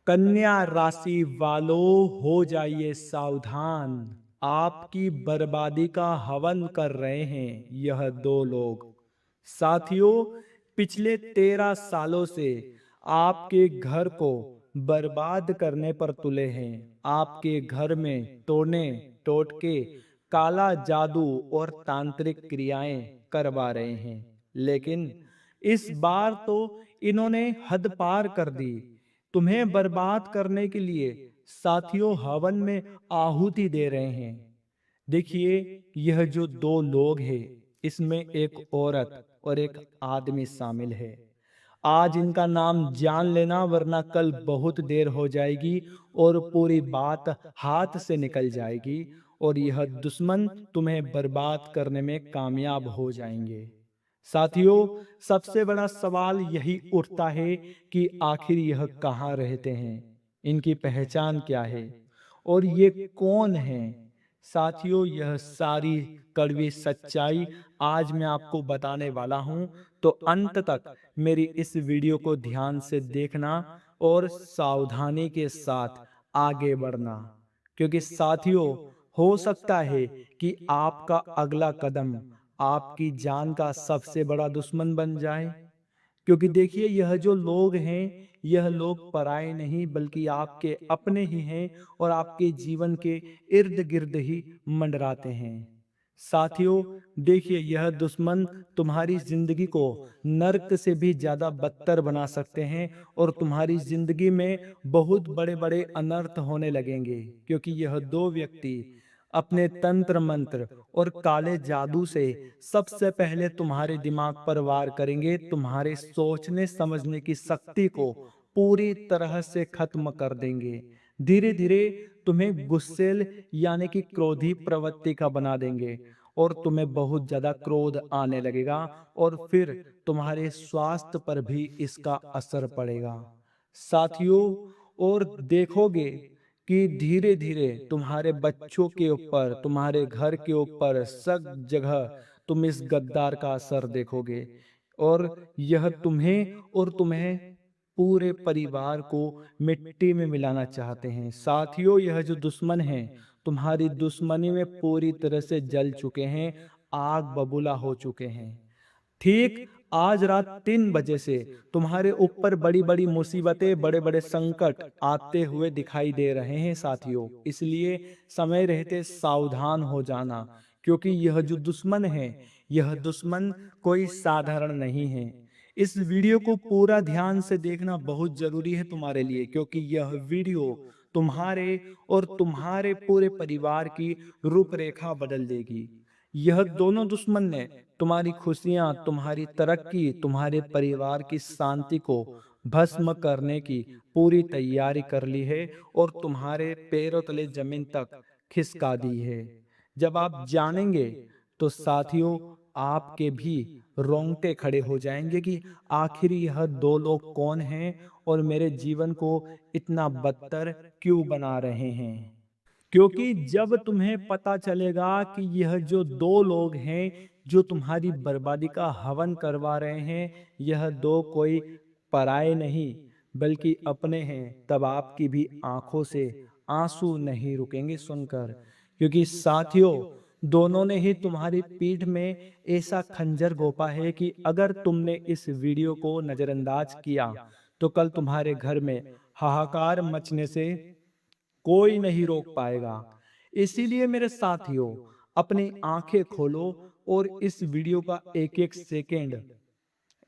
कन्या राशि वालों हो जाइए सावधान। आपकी बर्बादी का हवन कर रहे हैं यह दो लोग। साथियों, पिछले 13 सालों से आपके घर को बर्बाद करने पर तुले हैं। आपके घर में टोने टोटके, काला जादू और तांत्रिक क्रियाएं करवा रहे हैं। लेकिन इस बार तो इन्होंने हद पार कर दी। तुम्हें बर्बाद करने के लिए साथियों हवन में आहुति दे रहे हैं। देखिए, यह जो दो लोग हैं, इसमें एक औरत और एक आदमी शामिल है। आज इनका नाम जान लेना, वरना कल बहुत देर हो जाएगी और पूरी बात हाथ से निकल जाएगी और यह दुश्मन तुम्हें बर्बाद करने में कामयाब हो जाएंगे। साथियों, सबसे बड़ा सवाल यही उठता है कि आखिर यह कहाँ रहते हैं, इनकी पहचान क्या है और ये कौन हैं। साथियों, यह सारी कड़वी सच्चाई आज मैं आपको बताने वाला हूं, तो अंत तक मेरी इस वीडियो को ध्यान से देखना और सावधानी के साथ आगे बढ़ना। क्योंकि साथियों, हो सकता है कि आपका अगला कदम आपकी जान का सबसे बड़ा दुश्मन बन जाए। क्योंकि देखिए, यह जो लोग हैं, यह लोग पराए नहीं बल्कि आपके अपने ही हैं और आपके जीवन के इर्द गिर्द ही मंडराते हैं। साथियों, देखिए, यह दुश्मन तुम्हारी जिंदगी को नर्क से भी ज्यादा बदतर बना सकते हैं और तुम्हारी जिंदगी में बहुत बड़े बड़े अनर्थ होने लगेंगे। क्योंकि यह दो व्यक्ति अपने तंत्र मंत्र और काले जादू से सबसे पहले तुम्हारे दिमाग पर वार करेंगे, तुम्हारे सोचने समझने की शक्ति को पूरी तरह से खत्म कर देंगे। धीरे धीरे तुम्हें गुस्सेल यानी कि क्रोधी प्रवृत्ति का बना देंगे और तुम्हें बहुत ज्यादा क्रोध आने लगेगा और फिर तुम्हारे स्वास्थ्य पर भी इसका असर पड़ेगा। साथियों, और देखोगे कि धीरे धीरे तुम्हारे बच्चों के ऊपर, तुम्हारे घर के ऊपर सब जगह तुम इस गद्दार का असर देखोगे और यह तुम्हें और तुम्हें पूरे परिवार को मिट्टी में मिलाना चाहते हैं। साथियों, यह जो दुश्मन है, तुम्हारी दुश्मनी में पूरी तरह से जल चुके हैं, आग बबूला हो चुके हैं। ठीक आज रात 3 बजे से तुम्हारे ऊपर बड़ी बड़ी मुसीबतें, बड़े बड़े संकट आते हुए दिखाई दे रहे हैं साथियों। इसलिए समय रहते सावधान हो जाना। क्योंकि यह जो दुश्मन है, यह दुश्मन कोई साधारण नहीं है। इस वीडियो को पूरा ध्यान से देखना बहुत जरूरी है तुम्हारे लिए। क्योंकि यह वीडियो तुम्हारे और तुम्हारे पूरे परिवार की रूपरेखा बदल देगी। यह दोनों दुश्मन ने तुम्हारी खुशियां, तुम्हारी तरक्की, तुम्हारे परिवार की शांति को भस्म करने की पूरी तैयारी कर ली है और तुम्हारे पैरों तले जमीन तक खिसका दी है। जब आप जानेंगे तो साथियों, आपके भी रोंगटे खड़े हो जाएंगे कि आखिर यह दो लोग कौन हैं और मेरे जीवन को इतना बदतर क्यों बना रहे हैं। क्योंकि जब तुम्हें पता चलेगा कि यह जो दो लोग हैं जो तुम्हारी बर्बादी का हवन करवा रहे हैं, यह दो कोई पराये नहीं बल्कि अपने हैं, तब आपकी भी आंखों से आंसू नहीं रुकेंगे सुनकर। क्योंकि साथियों, दोनों ने ही तुम्हारी पीठ में ऐसा खंजर घोंपा है कि अगर तुमने इस वीडियो को नजरअंदाज किया तो कल तुम्हारे घर में हाहाकार मचने से कोई नहीं रोक पाएगा। इसीलिए मेरे साथियों, अपनी आंखें खोलो और इस वीडियो का एक एक सेकेंड,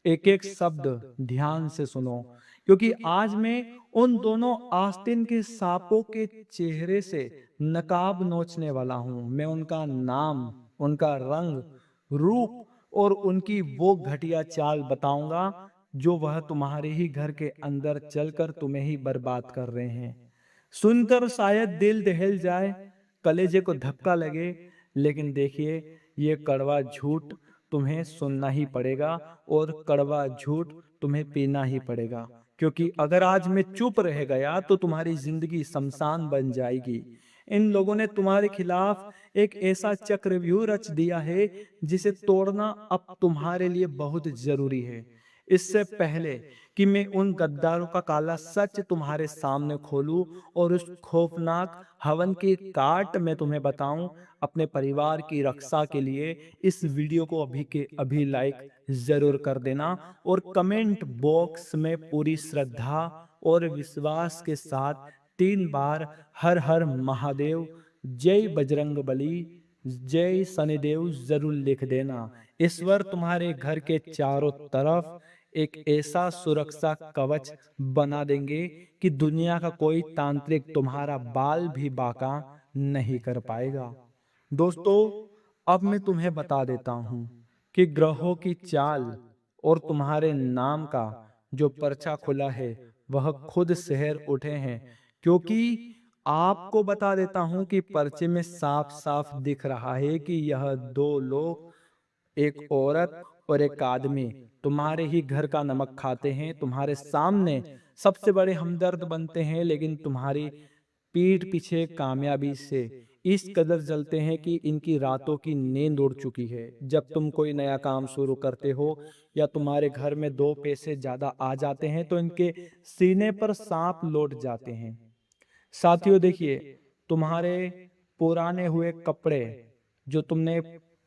एक एक शब्द ध्यान से सुनो। क्योंकि आज मैं उन दोनों आस्तीन के सांपों के चेहरे से नकाब नोचने वाला हूं। मैं उनका नाम, उनका रंग, रूप और उनकी वो घटिया चाल बताऊंगा जो वह तुम्हारे ही घर के अंदर चलकर तुम्हें ही बर्बाद कर रहे हैं। सुनकर शायद दिल दहल जाए, कलेजे को धक्का लगे, लेकिन देखिए, ये कड़वा झूठ तुम्हें सुनना ही पड़ेगा और कड़वा झूठ तुम्हें पीना ही पड़ेगा। क्योंकि अगर आज मैं चुप रह गया तो तुम्हारी जिंदगी शमशान बन जाएगी। इन लोगों ने तुम्हारे खिलाफ एक ऐसा चक्रव्यूह रच दिया है जिसे तोड़ना अब तुम्हारे लिए बहुत जरूरी है। इससे पहले कि मैं उन गद्दारों का काला सच तुम्हारे सामने खोलूं और उस खौफनाक हवन की काट मैं तुम्हें बताऊं, अपने परिवार की रक्षा के लिए इस वीडियो को अभी के अभी लाइक जरूर कर देना और कमेंट बॉक्स में पूरी श्रद्धा और विश्वास के साथ 3 बार हर हर महादेव, जय बजरंग बली, जय शनिदेव जरूर लिख देना। ईश्वर तुम्हारे घर के चारों तरफ एक ऐसा सुरक्षा कवच बना देंगे कि दुनिया का कोई तांत्रिक तुम्हारा बाल भी बांका नहीं कर पाएगा। दोस्तों, अब मैं तुम्हें बता देता हूं कि ग्रहों की चाल और तुम्हारे नाम का जो पर्चा खुला है वह खुद शहर उठे हैं, क्योंकि आपको बता देता हूं कि पर्चे में साफ साफ दिख रहा है कि यह 2 लोग, एक औरत और एक आदमी, तुम्हारे ही घर का नमक खाते हैं, तुम्हारे सामने सबसे बड़े हमदर्द बनते हैं, लेकिन तुम्हारी पीठ पीछे कामयाबी से इस कदर जलते हैं कि इनकी रातों की नींद उड़ चुकी है। जब तुम कोई नया काम शुरू करते हो या तुम्हारे घर में 2 पैसे ज्यादा आ जाते हैं तो इनके सीने पर सांप लौट जाते हैं। साथियों देखिए, तुम्हारे पुराने हुए कपड़े जो तुमने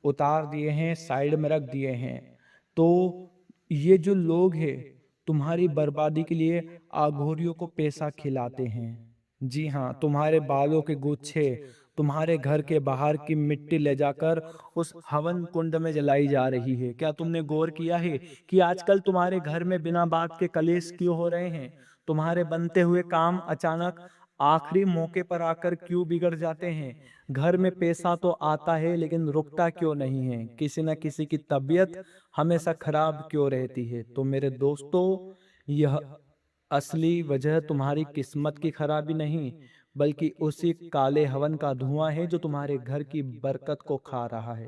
उतार दिए हैं, साइड में रख दिए हैं, तो ये जो लोग हैं तुम्हारी बर्बादी के लिए आघोरियों को पैसा खिलाते हैं। जी हाँ, तुम्हारे बालों के गुच्छे तुम्हारे घर के बाहर की मिट्टी ले जाकर उस हवन कुंड में जलाई जा रही है। क्या तुमने गौर किया है कि आजकल तुम्हारे घर में बिना बात के कलेश क्यों हो रहे हैं? तुम्हारे बनते हुए काम अचानक आखिरी मौके पर आकर क्यों बिगड़ जाते हैं? घर में पैसा तो आता है लेकिन रुकता क्यों नहीं है? किसी न किसी की तबीयत हमेशा खराब क्यों रहती है? तो मेरे दोस्तों, यह असली वजह तुम्हारी किस्मत की खराबी नहीं, बल्कि उसी काले हवन का धुआं है जो तुम्हारे घर की बरकत को खा रहा है।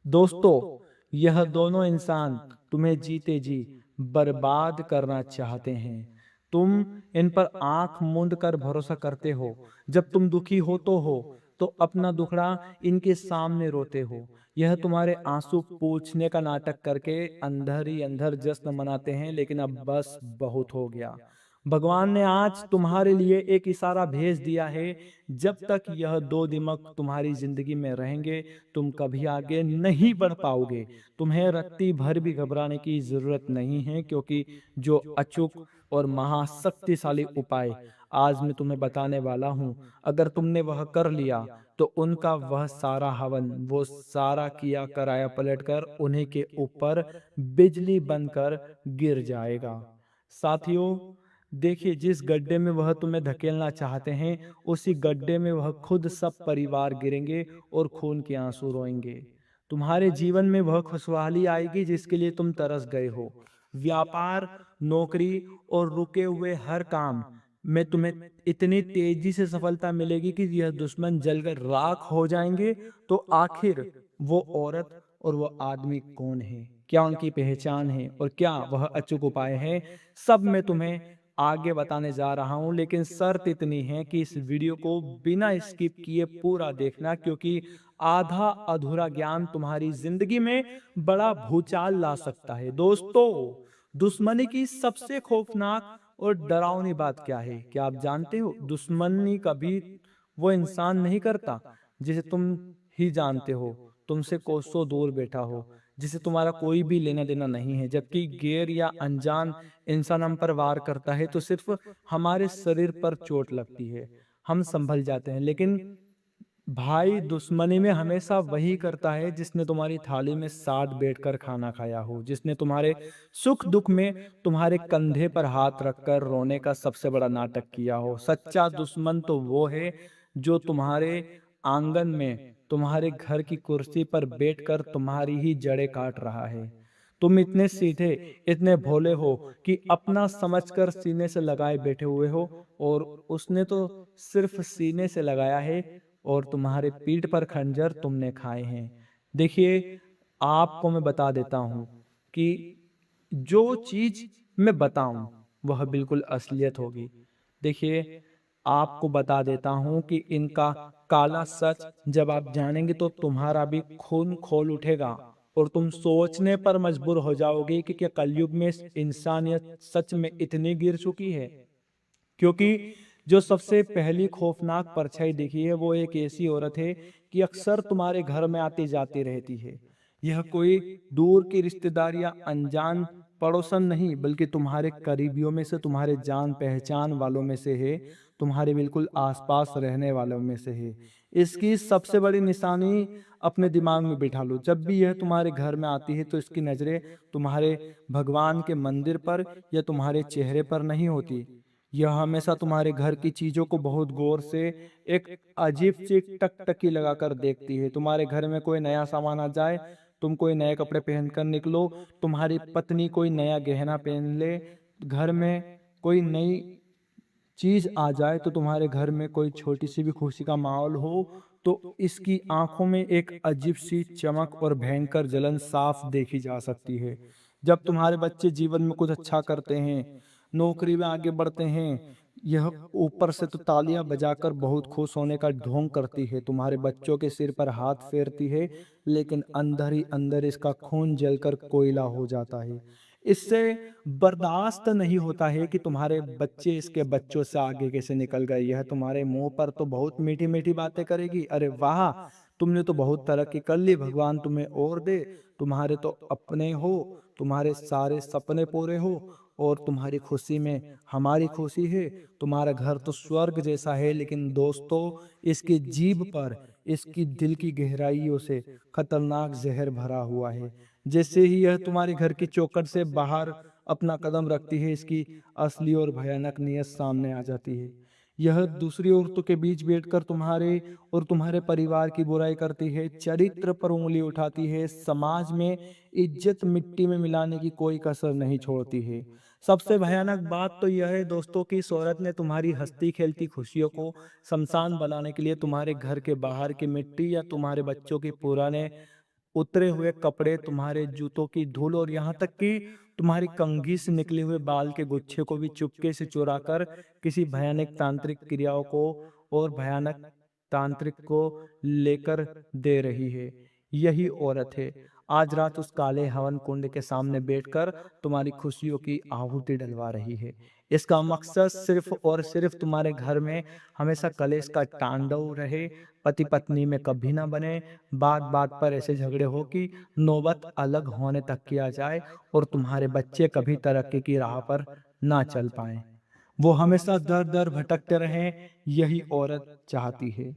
दोस्तों, यह दोनों इंसान तुम्हें जीते जी बर्बाद करना चाहते हैं। तुम इन पर आंख मूंद कर भरोसा करते हो। जब तुम दुखी तो अपना दुखड़ा इनके सामने रोते हो। यह तुम्हारे आंसू पोंछने का नाटक करके अंदर ही अंदर जश्न मनाते हैं, लेकिन अब बस बहुत हो गया। भगवान ने आज तुम्हारे लिए एक इशारा भेज दिया है। जब तक यह 2 दिमाग तुम्हारी जिंदगी में रहेंगे, तुम कभी आगे नहीं बढ़ पाओगे। तुम्हें रत्ती भर भी घबराने की जरूरत नहीं है, क्योंकि जो अचूक और महाशक्तिशाली उपाय आज मैं तुम्हें बताने वाला हूँ, अगर तुमने वह कर लिया तो उनका वह सारा हवन, वो सारा किया कराया पलटकर उन्हीं के ऊपर बिजली बनकर गिर जाएगा। साथियों देखिए, जिस गड्ढे में वह तुम्हें धकेलना चाहते हैं, उसी गड्ढे में वह खुद सब परिवार गिरेंगे और खून के आंसू रोएंगे। तुम्हारे जीवन में वह खुशहाली आएगी जिसके लिए तुम तरस गए हो। व्यापार, नौकरी और रुके हुए हर काम में तुम्हें इतनी तेजी से सफलता मिलेगी कि यह दुश्मन जलकर राख हो जाएंगे। तो आखिर वो औरत और वो आदमी कौन है? क्या उनकी पहचान है और क्या वह अचूक उपाय है? सब मैं तुम्हें आगे बताने जा रहा हूं, लेकिन शर्त इतनी है कि इस वीडियो को बिना स्किप किए पूरा देखना, क्योंकि आधा अधूरा ज्ञान तुम्हारी जिंदगी में बड़ा भूचाल ला सकता है। दोस्तों, दुश्मनी की सबसे खौफनाक और डरावनी बात क्या है? क्या आप जानते हो? दुश्मनी कभी वो इंसान नहीं करता जिसे तुम ही जानते हो, तुमसे कोसों दूर बैठा हो, जिसे तुम्हारा कोई भी लेना देना नहीं है। जबकि गैर या अनजान इंसान हम पर वार करता है तो सिर्फ हमारे शरीर पर चोट लगती है, हम संभल जाते हैं। लेकिन भाई, दुश्मनी में हमेशा वही करता है जिसने तुम्हारी थाली में साथ बैठकर खाना खाया हो, जिसने तुम्हारे सुख दुख में तुम्हारे कंधे पर हाथ रखकर रोने का सबसे बड़ा नाटक किया हो। सच्चा दुश्मन तो वो है जो तुम्हारे आंगन में तुम्हारे घर की कुर्सी पर बैठकर तुम्हारी ही जड़ें काट रहा है। तुम इतने सीधे, इतने भोले हो कि अपना समझकर सीने से लगाए बैठे हुए हो, और उसने तो सिर्फ सीने से लगाया है और तुम्हारे पीठ पर खंजर तुमने खाए हैं। देखिए, आपको मैं बता देता हूं कि जो चीज मैं बताऊं वह बिल्कुल असलियत होगी। देखिए, आपको बता देता हूं कि इनका काला सच जब आप जानेंगे तो तुम्हारा भी खून खोल उठेगा। और तुम सोचने पर मजबूर हो जाओगे कि क्या कलयुग में इंसानियत सच में इतनी गिर चुकी है। क्योंकि जो सबसे पहली खौफनाक परछाई दिखी है वो एक ऐसी औरत है कि अक्सर तुम्हारे घर में आती जाती रहती है। यह कोई दूर की रिश्तेदार या अनजान पड़ोसन नहीं, बल्कि तुम्हारे करीबियों में से, तुम्हारे जान पहचान वालों में से है, तुम्हारे बिल्कुल आसपास रहने वालों में से है। इसकी सबसे बड़ी निशानी अपने दिमाग में बिठा लो। जब भी यह तुम्हारे घर में आती है तो इसकी नजरें तुम्हारे भगवान के मंदिर पर या तुम्हारे चेहरे पर नहीं होती। यह हमेशा तुम्हारे घर की चीजों को बहुत गौर से एक अजीब सी टकटकी लगाकर देखती है। तुम्हारे घर में कोई नया सामान आ जाए, तुम कोई नए कपड़े पहनकर निकलो, तुम्हारी पत्नी कोई नया गहना पहन ले, घर में कोई नई चीज आ जाए, तो तुम्हारे घर में कोई छोटी सी भी खुशी का माहौल हो, तो इसकी आंखों में एक अजीब सी चमक और भयंकर जलन साफ देखी जा सकती है। जब तुम्हारे बच्चे जीवन में कुछ अच्छा करते हैं, नौकरी में आगे बढ़ते हैं, यह ऊपर से तो तालियां बजाकर बहुत खुश होने का ढोंग करती है, तुम्हारे बच्चों के सिर पर हाथ फेरती है, लेकिन अंदर ही अंदर इसका खून जलकर कोयला हो जाता है। इससे बर्दाश्त नहीं होता है कि तुम्हारे बच्चे इसके बच्चों से आगे कैसे निकल गए। यह तुम्हारे मुंह पर तो बहुत मीठी मीठी बातें करेगी, अरे वाह तुमने तो बहुत तरक्की कर ली, भगवान तुम्हें और दे, तुम्हारे तो अपने हो, तुम्हारे सारे सपने पूरे हो, और तुम्हारी खुशी में हमारी खुशी है, तुम्हारा घर तो स्वर्ग जैसा है। लेकिन दोस्तों, इसकी जीभ पर, इसकी दिल की गहराइयों से खतरनाक जहर भरा हुआ है। जैसे ही यह तुम्हारे घर की चौखट से बाहर अपना कदम रखती है, इसकी असली और भयानक नीयत सामने आ जाती है। यह दूसरी औरतों के बीच बैठकर तुम्हारे और तुम्हारे परिवार की बुराई करती है, चरित्र पर उंगली उठाती है, समाज में इज्जत मिट्टी में मिलाने की कोई कसर नहीं छोड़ती है। सबसे भयानक बात तो यह है दोस्तों कि इस औरत ने तुम्हारी हंसती खेलती खुशियों को शमशान बनाने के लिए तुम्हारे घर के बाहर की मिट्टी या तुम्हारे बच्चों के पुराने उतरे हुए कपड़े, तुम्हारे जूतों की धूल और यहाँ तक कि तुम्हारी कंघी से निकले हुए बाल के गुच्छे को भी चुपके से चुरा कर किसी भयानक तांत्रिक क्रियाओं को और भयानक तांत्रिक को लेकर दे रही है। यही औरत है आज रात उस काले हवन कुंड के सामने बैठकर तुम्हारी खुशियों की आहुति डलवा रही है। इसका मकसद सिर्फ और सिर्फ तुम्हारे घर में हमेशा कलेश का तांडव रहे, पति पत्नी में कभी ना बने, बात बात पर ऐसे झगड़े हो कि नौबत अलग होने तक की आ जाए, और तुम्हारे बच्चे कभी तरक्की की राह पर ना चल पाएं। वो हमेशा दर दर भटकते रहें, यही औरत चाहती है।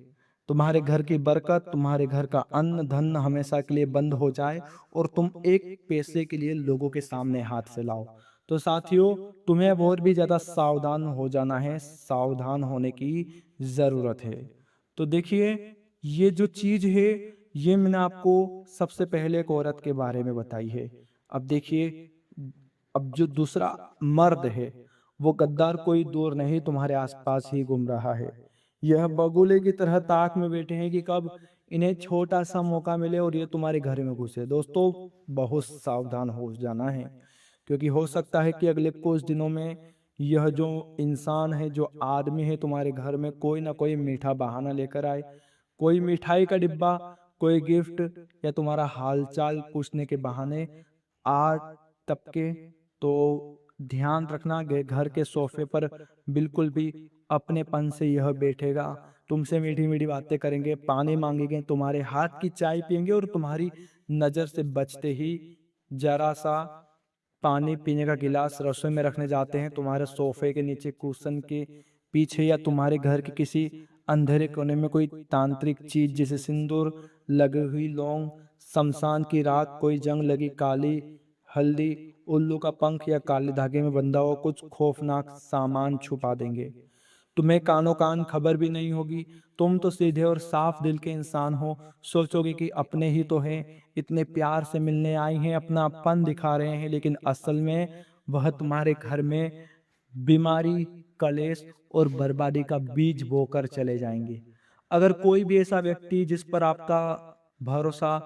तुम्हारे घर की बरकत, तुम्हारे घर का अन्न धन हमेशा के लिए बंद हो जाए, और तुम एक पैसे के लिए लोगों के सामने हाथ फैलाओ। तो साथियों, तुम्हें अब और भी ज्यादा सावधान हो जाना है, सावधान होने की जरूरत है। तो देखिए, ये जो चीज है, ये मैंने आपको सबसे पहले एक औरत के बारे में बताई है। अब देखिए, अब जो दूसरा मर्द है, वो गद्दार कोई दूर नहीं, तुम्हारे आसपास ही घूम रहा है। यह बगुले की तरह ताक में बैठे हैं कि कब इन्हें छोटा सा मौका मिले और ये तुम्हारे घर में घुसे। दोस्तों, बहुत सावधान हो जाना है, क्योंकि हो सकता है कि अगले कुछ दिनों में यह जो इंसान है, जो आदमी है, तुम्हारे घर में कोई ना कोई मीठा बहाना लेकर आए, कोई मिठाई का डिब्बा, कोई गिफ्ट, या तुम्हारा हालचाल पूछने के बहाने आ टपके। तो ध्यान रखना, घर के सोफे पर बिल्कुल भी अपनेपन से यह बैठेगा, तुमसे मीठी मीठी बातें करेंगे, पानी मांगेंगे, तुम्हारे हाथ की चाय पियेंगे, और तुम्हारी नजर से बचते ही जरा सा पानी पीने का गिलास रसोई में रखने जाते हैं, तुम्हारे सोफे के नीचे कुशन के पीछे या तुम्हारे घर के किसी अंधेरे कोने में कोई तांत्रिक चीज जैसे सिंदूर लगी हुई लौंग, शमशान की राख, कोई जंग लगी काली हल्दी, उल्लू का पंख या काले धागे में बंधा हुआ कुछ खौफनाक सामान छुपा देंगे। तुम्हें कानो कान खबर भी नहीं होगी। तुम तो सीधे और साफ दिल के इंसान हो, सोचोगे कि अपने ही तो हैं, इतने प्यार से मिलने आए हैं, अपनापन दिखा रहे हैं, लेकिन असल में वह तुम्हारे घर में बीमारी, कलेश और बर्बादी का बीज बोकर चले जाएंगे। अगर कोई भी ऐसा व्यक्ति जिस पर आपका भरोसा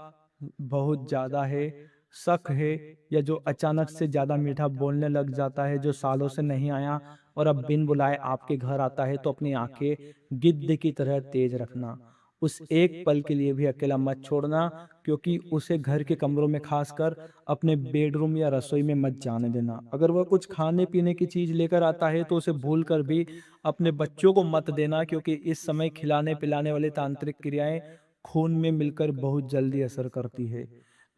बहुत ज्यादा है, शक है, या जो अचानक से ज्यादा मीठा बोलने लग जाता है, जो सालों से नहीं आया और अब बिन बुलाए आपके घर आता है, तो अपनी आंखें गिद्ध की तरह तेज रखना। उस एक पल के लिए भी अकेला मत छोड़ना, क्योंकि उसे घर के कमरों में खासकर अपने बेडरूम या रसोई में मत जाने देना। अगर वह कुछ खाने पीने की चीज लेकर आता है तो उसे भूल कर भी अपने बच्चों को मत देना, क्योंकि इस समय खिलाने पिलाने वाली तांत्रिक क्रियाएं खून में मिलकर बहुत जल्दी असर करती है।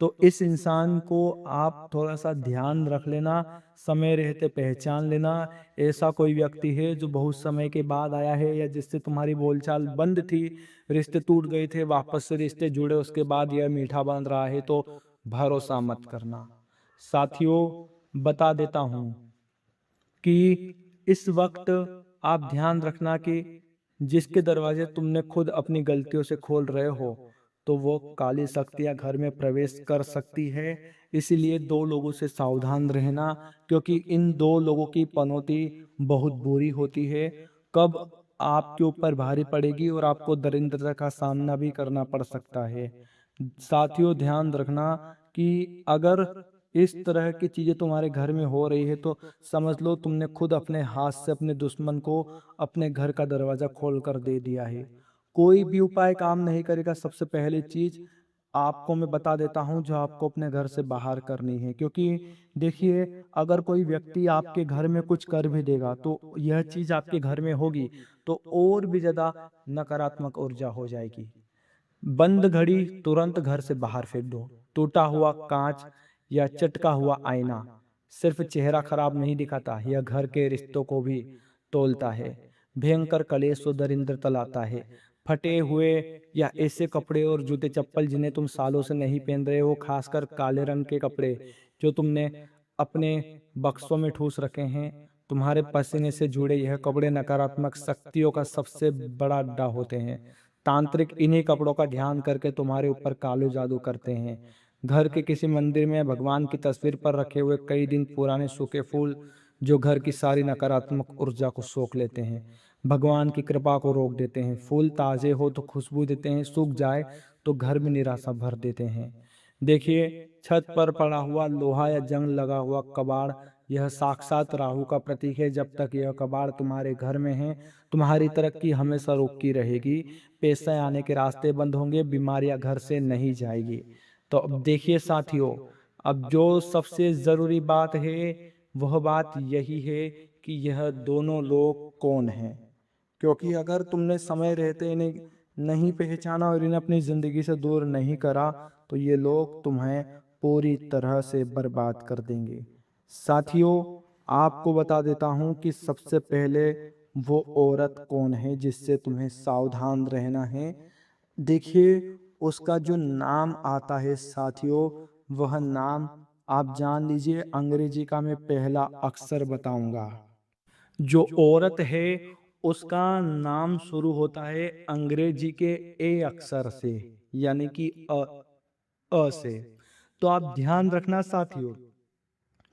तो इस इंसान को आप थोड़ा-सा ध्यान रख लेना, समय रहते पहचान लेना। ऐसा कोई व्यक्ति है जो बहुत समय के बाद आया है या जिससे तुम्हारी बोलचाल बंद थी, रिश्ते टूट गए थे, वापस से रिश्ते जुड़े, उसके बाद यह मीठा बन रहा है, तो भरोसा मत करना। साथियों, बता देता हूँ कि इस वक्त आप ध्यान रखना कि जिसके दरवाजे तुमने खुद अपनी गलतियों से खोल रहे हो, तो वो काली शक्तियां घर में प्रवेश कर सकती है। इसीलिए दो लोगों से सावधान रहना, क्योंकि इन दो लोगों की पनौती बहुत बुरी होती है। कब आपके ऊपर भारी पड़ेगी और आपको दरिद्रता का सामना भी करना पड़ सकता है। साथियों, ध्यान रखना कि अगर इस तरह की चीजें तुम्हारे घर में हो रही है, तो समझ लो तुमने खुद अपने हाथ से अपने दुश्मन को अपने घर का दरवाजा खोल कर दे दिया है। कोई भी उपाय काम नहीं करेगा। सबसे पहली चीज आपको मैं बता देता हूँ जो आपको अपने घर से बाहर करनी है, क्योंकि देखिए, अगर कोई व्यक्ति आपके घर में कुछ कर भी देगा तो यह चीज आपके घर में होगी तो और भी ज्यादा नकारात्मक ऊर्जा हो जाएगी। बंद घड़ी तुरंत घर से बाहर फेंक दो। टूटा हुआ कांच या चटका हुआ आईना सिर्फ चेहरा खराब नहीं दिखाता, यह घर के रिश्तों को भी तोलता है। भयंकर कलेश और दरिद्रता लाता है। फटे हुए या ऐसे कपड़े और जूते चप्पल जिन्हें तुम सालों से नहीं पहन रहे हो, खासकर काले रंग के कपड़े जो तुमने अपने बक्सों में ठूस रखे हैं, तुम्हारे पसीने से जुड़े यह कपड़े नकारात्मक शक्तियों का सबसे बड़ा अड्डा होते हैं। तांत्रिक इन्हीं कपड़ों का ध्यान करके तुम्हारे ऊपर कालो जादू करते हैं। घर के किसी मंदिर में भगवान की तस्वीर पर रखे हुए कई दिन पुराने सूखे फूल जो घर की सारी नकारात्मक ऊर्जा को सोख लेते हैं, भगवान की कृपा को रोक देते हैं। फूल ताजे हो तो खुशबू देते हैं, सूख जाए तो घर में निराशा भर देते हैं। देखिए, छत पर पड़ा हुआ लोहा या जंग लगा हुआ कबाड़, यह साक्षात राहु का प्रतीक है। जब तक यह कबाड़ तुम्हारे घर में है, तुम्हारी तरक्की हमेशा रुकी रहेगी। पैसे आने के रास्ते बंद होंगे, बीमारियां घर से नहीं जाएगी। तो अब देखिए साथियों, अब जो सबसे जरूरी बात है वह बात यही है कि यह दोनों लोग कौन हैं। क्योंकि अगर तुमने समय रहते इन्हें नहीं पहचाना और इन्हें अपनी जिंदगी से दूर नहीं करा, तो ये लोग तुम्हें पूरी तरह से बर्बाद कर देंगे। साथियों, आपको बता देता हूं कि सबसे पहले वो औरत कौन है जिससे तुम्हें सावधान रहना है। देखिए, उसका जो नाम आता है साथियों, वह नाम आप जान लीजिए। अंग्रेजी का मैं पहला अक्षर बताऊंगा। जो औरत है उसका नाम शुरू होता है अंग्रेजी के ए अक्षर से, यानी कि अ से। तो आप ध्यान रखना साथियों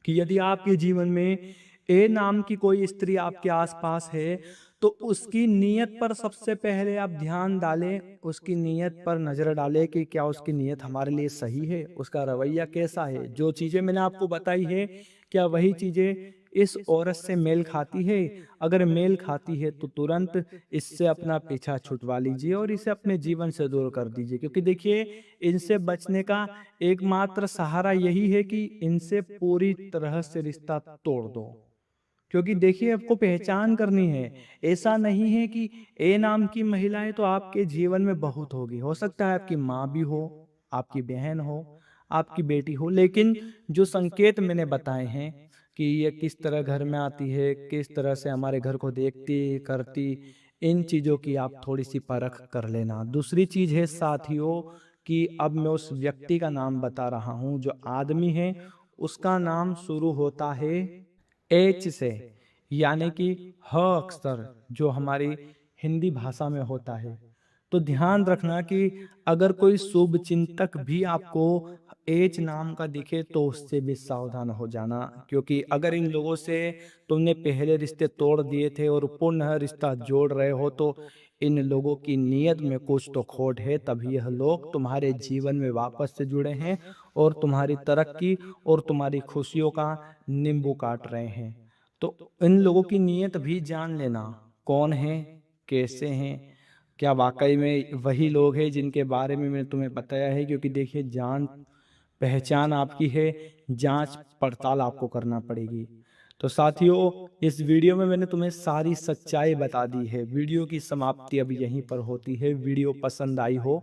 कि यदि आपके जीवन में ए नाम की कोई स्त्री आपके आसपास है, तो उसकी नीयत पर सबसे पहले आप ध्यान डालें, उसकी नीयत पर नजर डालें कि क्या उसकी नीयत हमारे लिए सही है, उसका रवैया कैसा है। जो चीजें मैंने आपको बताई है, क्या वही चीजें इस औरत से मेल खाती है। अगर मेल खाती है तो तुरंत इससे अपना पीछा छुटवा लीजिए और इसे अपने जीवन से दूर कर दीजिए, क्योंकि देखिए, इनसे बचने का एकमात्र सहारा यही है कि इनसे पूरी तरह से रिश्ता तोड़ दो। क्योंकि देखिए, आपको पहचान करनी है। ऐसा नहीं है कि ए नाम की महिलाएं तो आपके जीवन में बहुत होगी, हो सकता है आपकी माँ भी हो, आपकी बहन हो, आपकी बेटी हो, लेकिन जो संकेत मैंने बताए हैं कि ये किस तरह घर में आती है, किस तरह से हमारे घर को देखती करती, इन चीजों की आप थोड़ी सी परख कर लेना। दूसरी चीज है साथियों कि अब मैं उस व्यक्ति का नाम बता रहा हूं जो आदमी है, उसका नाम शुरू होता है एच से, यानी कि ह अक्षर जो हमारी हिंदी भाषा में होता है। तो ध्यान रखना कि अगर कोई शुभ चिंतक भी आपको एच नाम का दिखे तो उससे भी सावधान हो जाना, क्योंकि अगर इन लोगों से तुमने पहले रिश्ते तोड़ दिए थे और पुनः रिश्ता जोड़ रहे हो, तो इन लोगों की नीयत में कुछ तो खोट है, तभी यह लोग तुम्हारे जीवन में वापस से जुड़े हैं और तुम्हारी तरक्की और तुम्हारी खुशियों का नींबू काट रहे हैं। तो इन लोगों की नीयत भी जान लेना, कौन है, कैसे हैं, क्या वाकई में वही लोग हैं जिनके बारे में मैंने तुम्हें बताया है? क्योंकि देखिए, जान पहचान आपकी है, जांच पड़ताल आपको करना पड़ेगी। तो साथियों, इस वीडियो में मैंने तुम्हें सारी सच्चाई बता दी है। वीडियो की समाप्ति अब यहीं पर होती है। वीडियो पसंद आई हो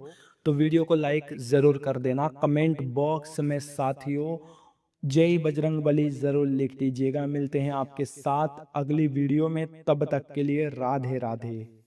तो वीडियो को लाइक जरूर कर देना। कमेंट बॉक्स में साथियों जय बजरंग बली जरूर लिख दीजिएगा। मिलते हैं आपके साथ अगली वीडियो में, तब तक के लिए राधे राधे।